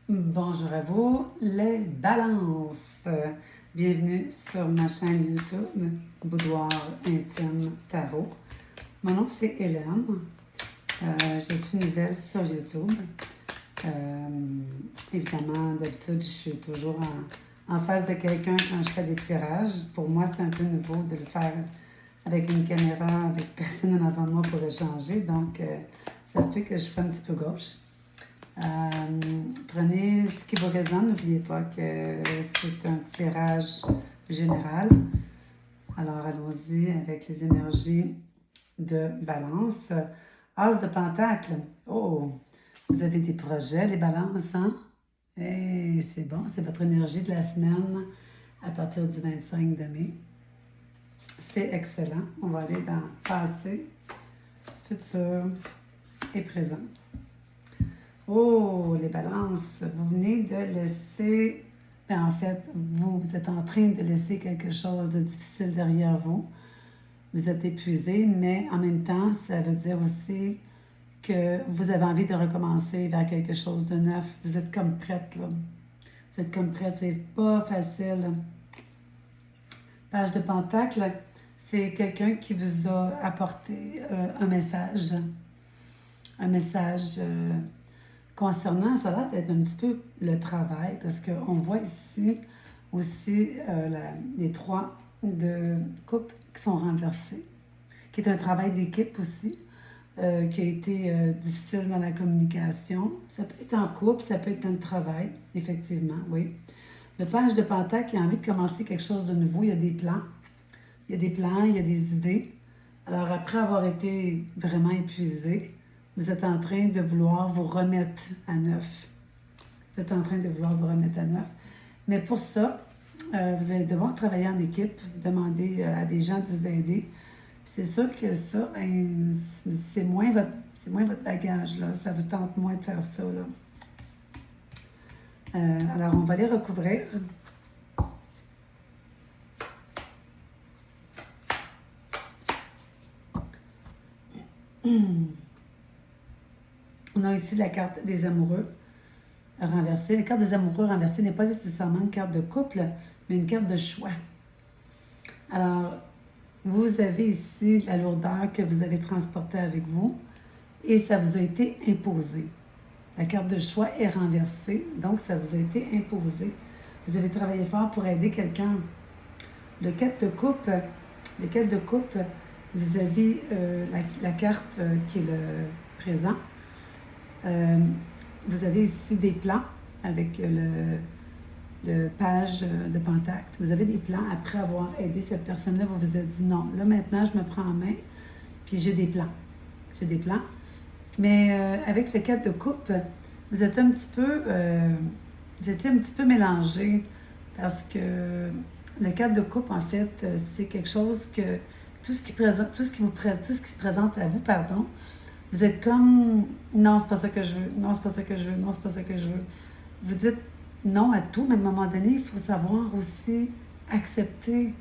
Bonjour à vous, les balances. Bienvenue sur ma chaîne YouTube, Boudoir Intime Tarot. Mon nom c'est Hélène. Je suis nouvelle sur YouTube. Évidemment, d'habitude, je suis toujours en face de quelqu'un quand je fais des tirages. Pour moi, c'est un peu nouveau de le faire avec une caméra, avec personne en avant de moi pour le changer. Donc, ça se peut que je sois un petit peu gauche. Prenez ce qui vous résonne. N'oubliez pas que c'est un tirage général. Alors, allons-y avec les énergies de balance. As de pentacle. Oh, vous avez des projets, les balances, hein? Et c'est bon, c'est votre énergie de la semaine à partir du 25 de mai. C'est excellent. On va aller dans passé, futur et présent. Oh, les balances, vous venez de laisser, en fait, vous êtes en train de laisser quelque chose de difficile derrière vous. Vous êtes épuisé, mais en même temps, ça veut dire aussi que vous avez envie de recommencer vers quelque chose de neuf. Vous êtes comme prête, là. Vous êtes comme prête, c'est pas facile. Page de pentacle, c'est quelqu'un qui vous a apporté un message. Un message concernant, ça a l'air d'être un petit peu le travail, parce qu'on voit ici aussi les trois de coupe qui sont renversés, qui est un travail d'équipe aussi, qui a été difficile dans la communication. Ça peut être en couple, ça peut être dans le travail, effectivement, oui. Le page de pentacle qui a envie de commencer quelque chose de nouveau, il y a des plans. Il y a des plans, il y a des idées. Alors, après avoir été vraiment épuisé, vous êtes en train de vouloir vous remettre à neuf. Vous êtes en train de vouloir vous remettre à neuf. Mais pour ça, vous allez devoir travailler en équipe, demander à des gens de vous aider. C'est sûr que ça, ben, c'est moins votre bagage, là. Ça vous tente moins de faire ça, là. Alors, on va les recouvrir. On a ici la carte des amoureux renversée. La carte des amoureux renversée n'est pas nécessairement une carte de couple, mais une carte de choix. Alors, vous avez ici la lourdeur que vous avez transportée avec vous et ça vous a été imposé. La carte de choix est renversée, donc ça vous a été imposé. Vous avez travaillé fort pour aider quelqu'un. Le 4 de coupe, vous avez la carte qui est le présent. Vous avez ici des plans avec le page de pentacle. Vous avez des plans après avoir aidé cette personne-là. Vous vous êtes dit non, là maintenant je me prends en main, puis j'ai des plans. J'ai des plans. Mais avec le 4 de coupe, vous êtes un petit peu, j'étais un petit peu mélangée parce que le 4 de coupe, en fait, c'est quelque chose que tout ce qui se présente à vous, pardon, vous êtes comme non, c'est pas ça que je veux, non, c'est pas ça que je veux, non, c'est pas ça que je veux. Vous dites non à tout, mais à un moment donné, il faut savoir aussi accepter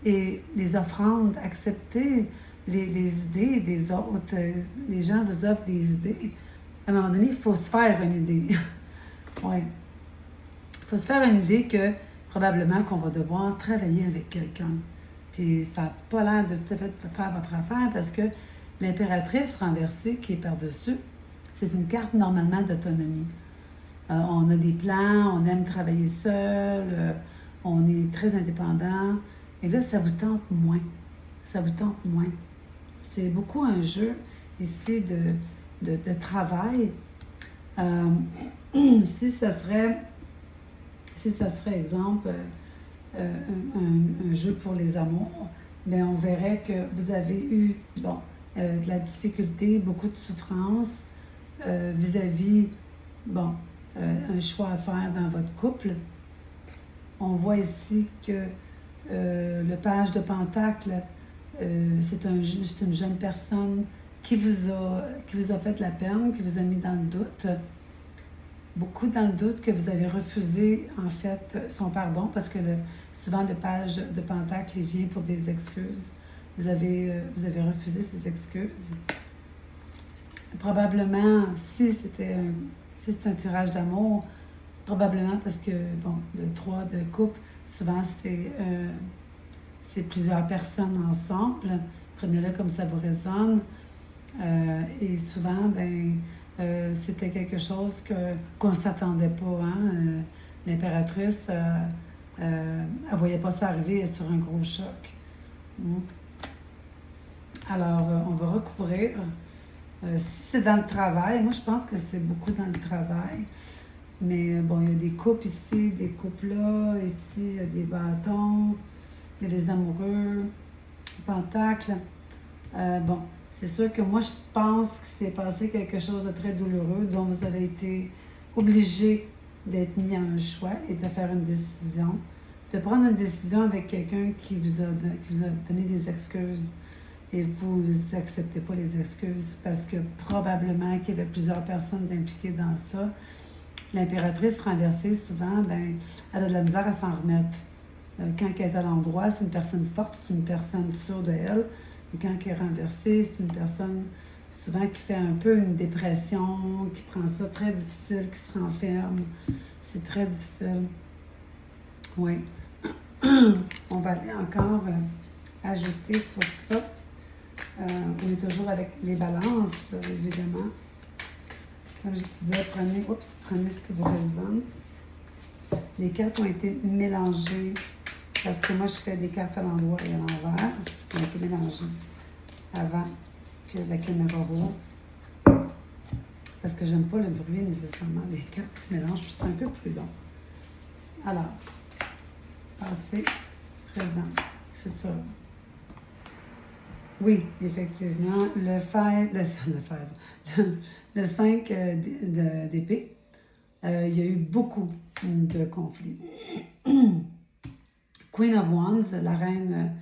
et les offrandes, accepter les idées des autres. Les gens vous offrent des idées. À un moment donné, il faut se faire une idée. Oui. Il faut se faire une idée que probablement qu'on va devoir travailler avec quelqu'un. Puis ça n'a pas l'air de tout à fait faire votre affaire parce que l'impératrice renversée qui est par-dessus, c'est une carte normalement d'autonomie. On a des plans, on aime travailler seul, on est très indépendant. Et là, ça vous tente moins. Ça vous tente moins. C'est beaucoup un jeu ici de travail. Si ça serait, exemple, un jeu pour les amours, bien, on verrait que vous avez eu, bon, de la difficulté, beaucoup de souffrance vis-à-vis, bon, un choix à faire dans votre couple. On voit ici que le page de pentacle, c'est une jeune personne qui vous a fait de la peine, qui vous a mis dans le doute. Beaucoup dans le doute que vous avez refusé, en fait, son pardon, parce que souvent le page de pentacle, il vient pour des excuses. Vous avez refusé ses excuses. Probablement, si c'est un tirage d'amour, Probablement parce que, bon, le 3 de coupe, souvent, c'est plusieurs personnes ensemble. Prenez-le comme ça vous résonne. Et souvent, ben, c'était quelque chose qu'on ne s'attendait pas. Hein? L'impératrice, elle ne voyait pas ça arriver, elle est sur un gros choc. Mm. Alors, on va recouvrir. Si c'est dans le travail, moi je pense que c'est beaucoup dans le travail. Mais bon, il y a des coupes ici, des coupes là, ici, il y a des bâtons, il y a des amoureux, pentacles. Bon, c'est sûr que moi je pense qu'il s'est passé quelque chose de très douloureux dont vous avez été obligé d'être mis à un choix et de faire une décision, de prendre une décision avec quelqu'un qui vous a donné des excuses et vous n'acceptez pas les excuses parce que probablement qu'il y avait plusieurs personnes impliquées dans ça. L'impératrice renversée, souvent, ben, elle a de la misère à s'en remettre. Quand elle est à l'endroit, c'est une personne forte, c'est une personne sûre de elle. Et quand elle est renversée, c'est une personne souvent qui fait un peu une dépression, qui prend ça très difficile, qui se renferme. C'est très difficile. Oui. On va aller encore ajouter sur ça. On est toujours avec les balances, évidemment. Comme je disais, prenez ce qui vous résonne. Les cartes ont été mélangées parce que moi, je fais des cartes à l'endroit et à l'envers. Elles ont été mélangées avant que la caméra roule. Parce que j'aime pas le bruit nécessairement des cartes qui se mélangent, puis c'est un peu plus long. Alors, passé, présent, futur. Oui, effectivement, le 5 d'épée, il y a eu beaucoup de conflits. Queen of Wands, la reine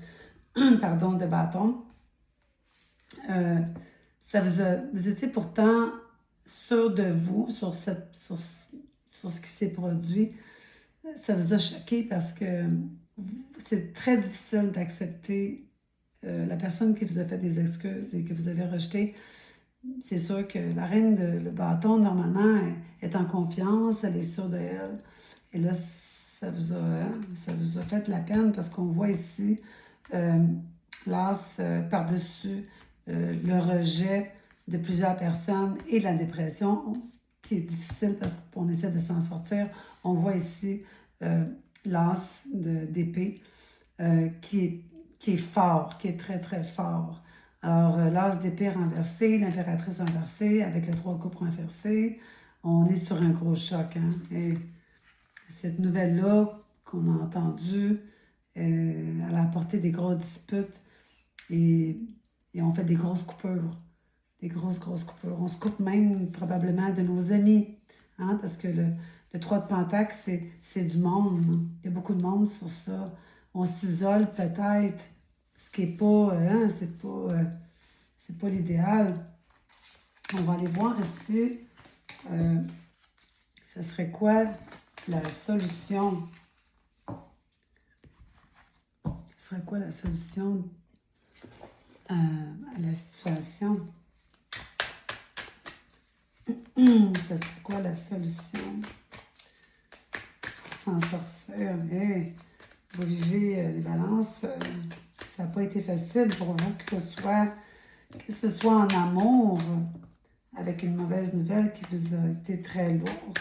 pardon, de bâton, vous étiez pourtant sûr de vous sur ce qui s'est produit. Ça vous a choqué parce que c'est très difficile d'accepter la personne qui vous a fait des excuses et que vous avez rejeté. C'est sûr que la reine de le bâton, normalement, est en confiance, elle est sûre d'elle. Et là, ça vous a fait de la peine parce qu'on voit ici l'as par-dessus le rejet de plusieurs personnes et la dépression qui est difficile parce qu'on essaie de s'en sortir. On voit ici l'as d'épée qui est fort, qui est très, très fort. Alors, l'as d'épée renversé, l'impératrice renversée, avec le 3 coupes renversé, on est sur un gros choc. Hein? Et cette nouvelle-là qu'on a entendue, elle a apporté des grosses disputes et on fait des grosses coupures. Des grosses coupures. On se coupe même probablement de nos amis, hein? Parce que le 3 de Pentacle, c'est du monde. Hein? Il y a beaucoup de monde sur ça. On s'isole peut-être, ce qui n'est pas, hein, c'est pas l'idéal. On va aller voir ici, ce serait quoi la solution? Ce serait quoi la solution à la situation? Ce serait quoi la solution pour s'en sortir? Hey, vous vivez les balances, ça n'a pas été facile pour vous que ce soit en amour, avec une mauvaise nouvelle qui vous a été très lourde,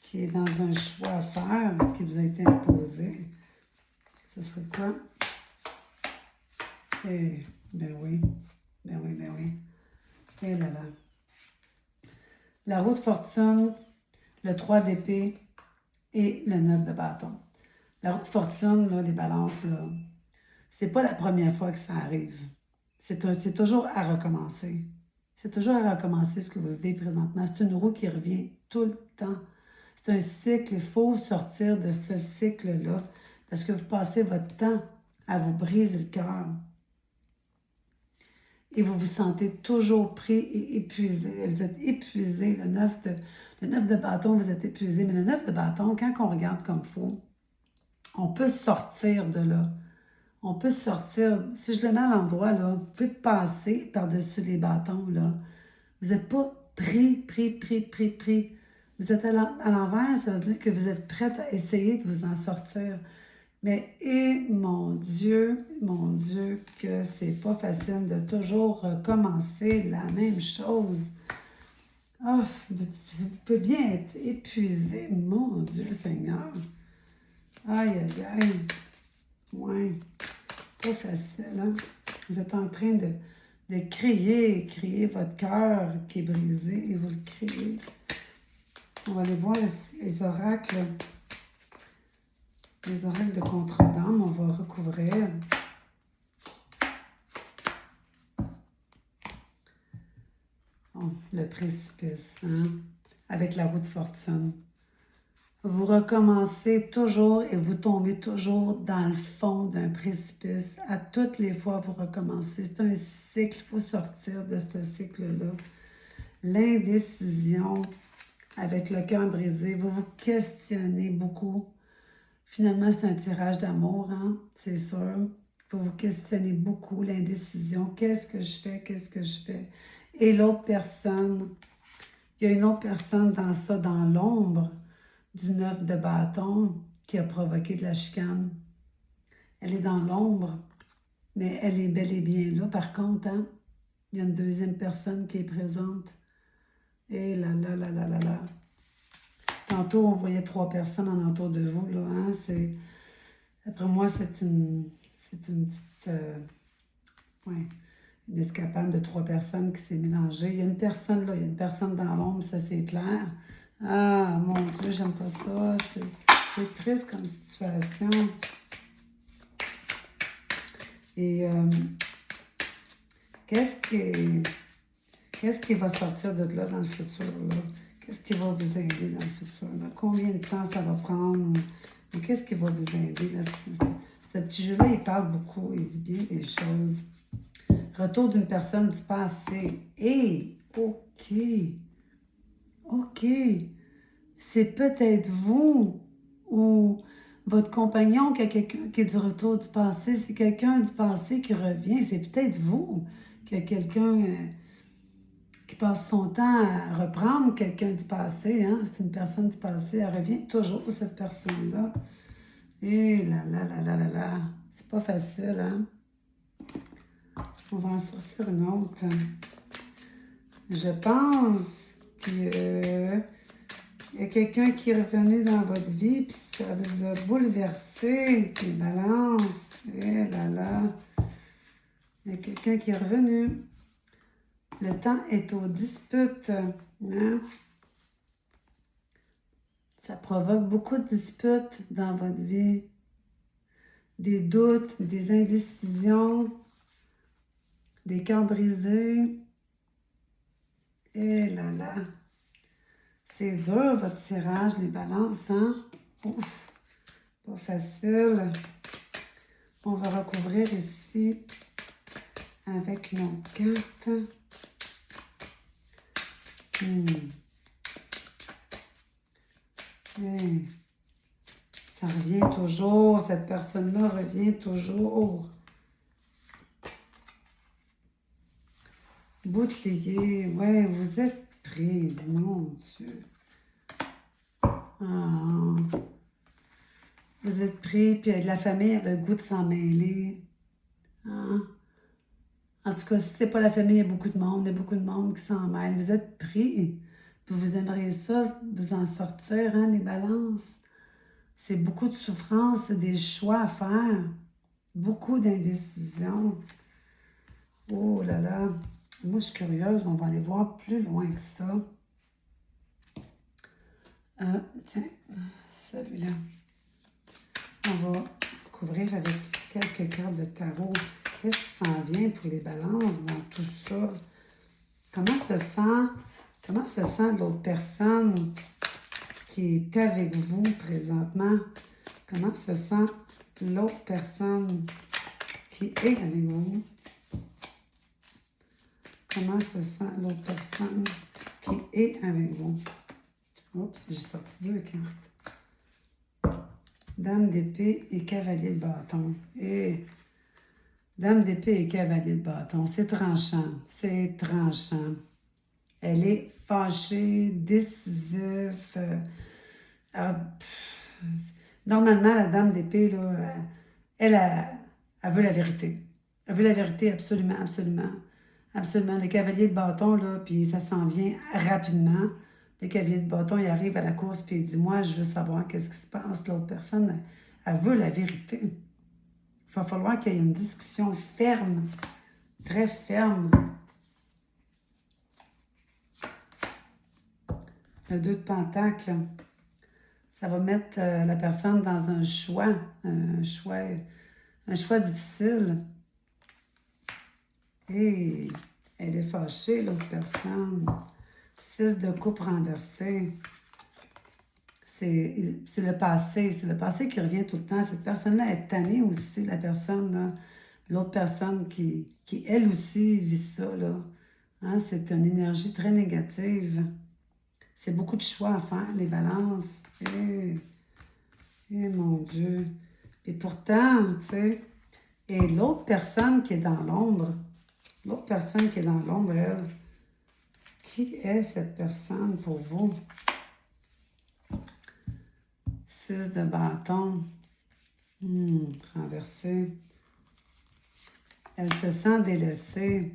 qui est dans un choix à faire, qui vous a été imposé. Ce serait quoi? Eh, ben oui. Et là là. La roue de fortune, le 3 d'épée et le 9 de bâton. La roue de fortune, là, les balances, là, c'est pas la première fois que ça arrive. C'est toujours à recommencer. C'est toujours à recommencer ce que vous vivez présentement. C'est une roue qui revient tout le temps. C'est un cycle. Il faut sortir de ce cycle-là parce que vous passez votre temps à vous briser le cœur. Et vous vous sentez toujours pris et épuisé. Vous êtes épuisé. Le 9 de bâton, vous êtes épuisé. Mais le 9 de bâton, quand on regarde comme il faut, on peut sortir de là. On peut sortir. Si je le mets à l'endroit, là, vous pouvez passer par-dessus les bâtons, là. Vous n'êtes pas pris. Vous êtes à l'envers, ça veut dire que vous êtes prête à essayer de vous en sortir. Mais, mon Dieu, que c'est pas facile de toujours recommencer la même chose. Ah, vous pouvez bien être épuisé, mon Dieu Seigneur. Aïe, aïe, aïe. Ouais, pas facile, hein? Vous êtes en train de crier votre cœur qui est brisé, et vous le criez. On va aller voir ici les oracles de contre-dame, on va recouvrir. Oh, le précipice, hein? Avec la roue de fortune. Vous recommencez toujours et vous tombez toujours dans le fond d'un précipice. À toutes les fois, vous recommencez. C'est un cycle, il faut sortir de ce cycle-là. L'indécision, avec le cœur brisé, vous vous questionnez beaucoup. Finalement, c'est un tirage d'amour, hein? C'est sûr. Vous vous questionnez beaucoup, l'indécision. Qu'est-ce que je fais? Qu'est-ce que je fais? Et l'autre personne, il y a une autre personne dans ça, dans l'ombre du 9 de bâton qui a provoqué de la chicane. Elle est dans l'ombre, mais elle est bel et bien là. Par contre, hein, il y a une deuxième personne qui est présente. Et là, là, là, là, là, là. Tantôt, on voyait 3 personnes en entour de vous, là, hein. Après moi, c'est une petite... ouais, une escapade de 3 personnes qui s'est mélangée. Il y a une personne là, il y a une personne dans l'ombre, ça c'est clair. Ah, mon Dieu, j'aime pas ça. C'est triste comme situation. Et qu'est-ce qui va sortir de là dans le futur, là? Qu'est-ce qui va vous aider dans le futur, là? Combien de temps ça va prendre? Qu'est-ce qui va vous aider, là? Ce petit jeu-là, il parle beaucoup, il dit bien des choses. Retour d'une personne du passé. Et, OK. C'est peut-être vous ou votre compagnon qui a quelqu'un qui est du retour du passé. C'est quelqu'un du passé qui revient. C'est peut-être vous qui a quelqu'un qui passe son temps à reprendre quelqu'un du passé. Hein? C'est une personne du passé. Elle revient toujours, cette personne-là. Et là, là, là, là, là, là. C'est pas facile, hein? On va en sortir une autre. Je pense que il y a quelqu'un qui est revenu dans votre vie, puis ça vous a bouleversé, les balances. Eh là là. Il y a quelqu'un qui est revenu. Le temps est aux disputes. Hein? Ça provoque beaucoup de disputes dans votre vie. Des doutes, des indécisions, des cœurs brisés. Eh là là. C'est dur, votre tirage, les balances, hein? Ouf, pas facile. On va recouvrir ici avec une autre carte. Hey. Ça revient toujours, cette personne-là revient toujours. Bouclier, ouais, vous êtes pris, mon Dieu. Ah. Vous êtes pris, puis la famille, elle a le goût de s'en mêler. Hein? En tout cas, si c'est pas la famille, il y a beaucoup de monde qui s'en mêle. Vous êtes pris, puis vous aimeriez ça, vous en sortir, hein, les balances. C'est beaucoup de souffrance, c'est des choix à faire. Beaucoup d'indécision. Oh là là. Moi, je suis curieuse, on va aller voir plus loin que ça. Tiens, celui-là. On va couvrir avec quelques cartes de tarot. Qu'est-ce qui s'en vient pour les balances dans tout ça? Comment se sent l'autre personne qui est avec vous présentement? Comment se sent l'autre personne qui est avec vous? Comment se sent l'autre personne qui est avec vous? Oups, j'ai sorti 2 cartes. Dame d'épée et cavalier de bâton. Et Dame d'épée et cavalier de bâton. C'est tranchant. C'est tranchant. Elle est fâchée, décisive. Ah, normalement, la dame d'épée, là, elle veut la vérité. Elle veut la vérité absolument, absolument. Absolument. Le cavalier de bâton, là, puis ça s'en vient rapidement. Le cavalier de bâton, il arrive à la course, puis il dit, moi, je veux savoir qu'est-ce qui se passe. L'autre personne, elle veut la vérité. Il va falloir qu'il y ait une discussion ferme, très ferme. Le 2 de Pentacle, ça va mettre la personne dans un choix difficile. Et elle est fâchée, l'autre personne. 6 de coupe renversé. C'est le passé qui revient tout le temps. Cette personne-là est tannée aussi, la personne, là. L'autre personne qui, elle aussi, vit ça, là. Hein, c'est une énergie très négative. C'est beaucoup de choix à faire, les balances. Mon Dieu. Et pourtant, tu sais, et l'autre personne qui est dans l'ombre, elle, qui est cette personne pour vous? 6 de bâton. Renversé. Elle se sent délaissée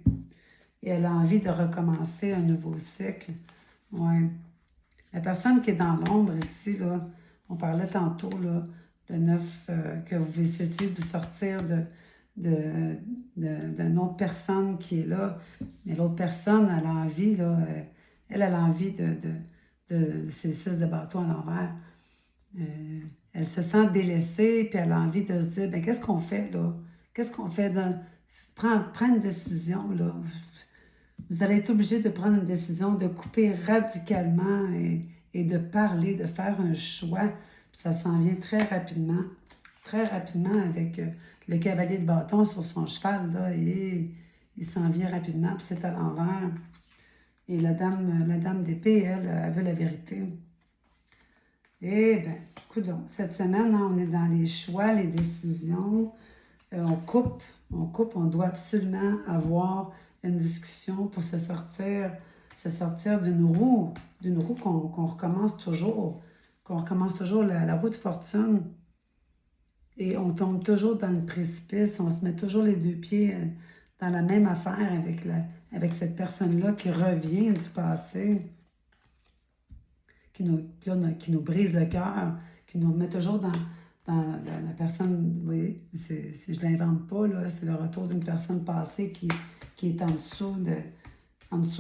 et elle a envie de recommencer un nouveau cycle. Ouais. La personne qui est dans l'ombre ici, là, on parlait tantôt, là, le 9, que vous essayez de vous sortir d'une autre personne qui est là. Mais l'autre personne, elle a envie, là, elle a envie c'est le 6 de bâton à l'envers. Elle se sent délaissée, puis elle a envie de se dire, ben qu'est-ce qu'on fait, là? Qu'est-ce qu'on fait? Prendre une décision, là. Vous allez être obligé de prendre une décision, de couper radicalement et de parler, de faire un choix. Puis ça s'en vient très rapidement avec le cavalier de bâton sur son cheval, là, et il s'en vient rapidement, puis c'est à l'envers. Et la dame d'épée, elle veut la vérité. Eh bien, coudonc, cette semaine, hein, on est dans les choix, les décisions. On coupe, on doit absolument avoir une discussion pour se sortir d'une roue qu'on recommence toujours, la roue de fortune. Et on tombe toujours dans le précipice, on se met toujours les 2 pieds dans la même affaire avec cette personne-là qui revient du passé, qui nous brise le cœur, qui nous met toujours dans la personne, vous voyez, je ne l'invente pas, là, c'est le retour d'une personne passée qui est en dessous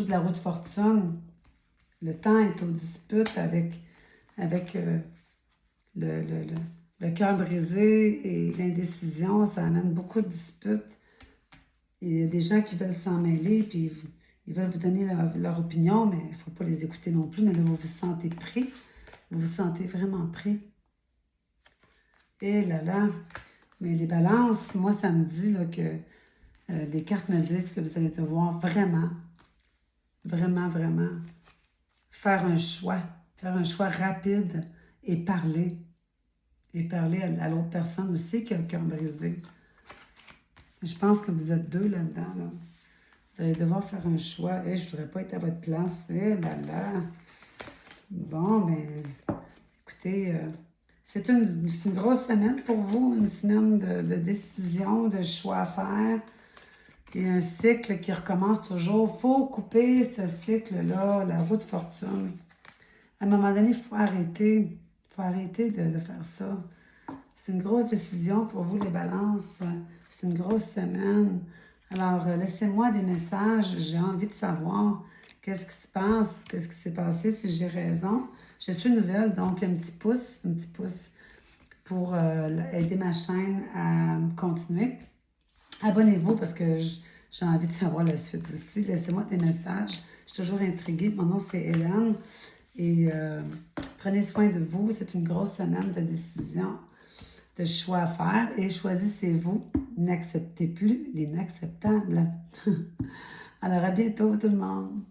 de la roue de fortune. Le temps est aux disputes avec le cœur brisé et l'indécision. Ça amène beaucoup de disputes. Il y a des gens qui veulent s'en mêler, puis ils veulent vous donner leur opinion, mais il ne faut pas les écouter non plus. Mais là, vous vous sentez pris. Vous vous sentez vraiment pris. Et là là, mais les balances, moi, ça me dit là, que les cartes me disent que vous allez devoir vraiment faire un choix rapide et parler. Et parler à l'autre personne aussi qui a le cœur brisé. Je pense que vous êtes 2 là-dedans. Là. Vous allez devoir faire un choix. Je ne voudrais pas être à votre place. Là là. Bon, ben, écoutez, c'est une grosse semaine pour vous, une semaine de décision, de choix à faire. Et un cycle qui recommence toujours. Il faut couper ce cycle-là, la roue de fortune. À un moment donné, il faut arrêter. Il faut arrêter de faire ça. C'est une grosse décision pour vous, les balances. C'est une grosse semaine. Alors, laissez-moi des messages. J'ai envie de savoir qu'est-ce qui se passe, qu'est-ce qui s'est passé, si j'ai raison. Je suis nouvelle, donc un petit pouce pour aider ma chaîne à continuer. Abonnez-vous parce que j'ai envie de savoir la suite aussi. Laissez-moi des messages. Je suis toujours intriguée. Mon nom, c'est Hélène. Et prenez soin de vous. C'est une grosse semaine de décision, de choix à faire. Et choisissez-vous. N'acceptez plus l'inacceptable. Alors, à bientôt tout le monde.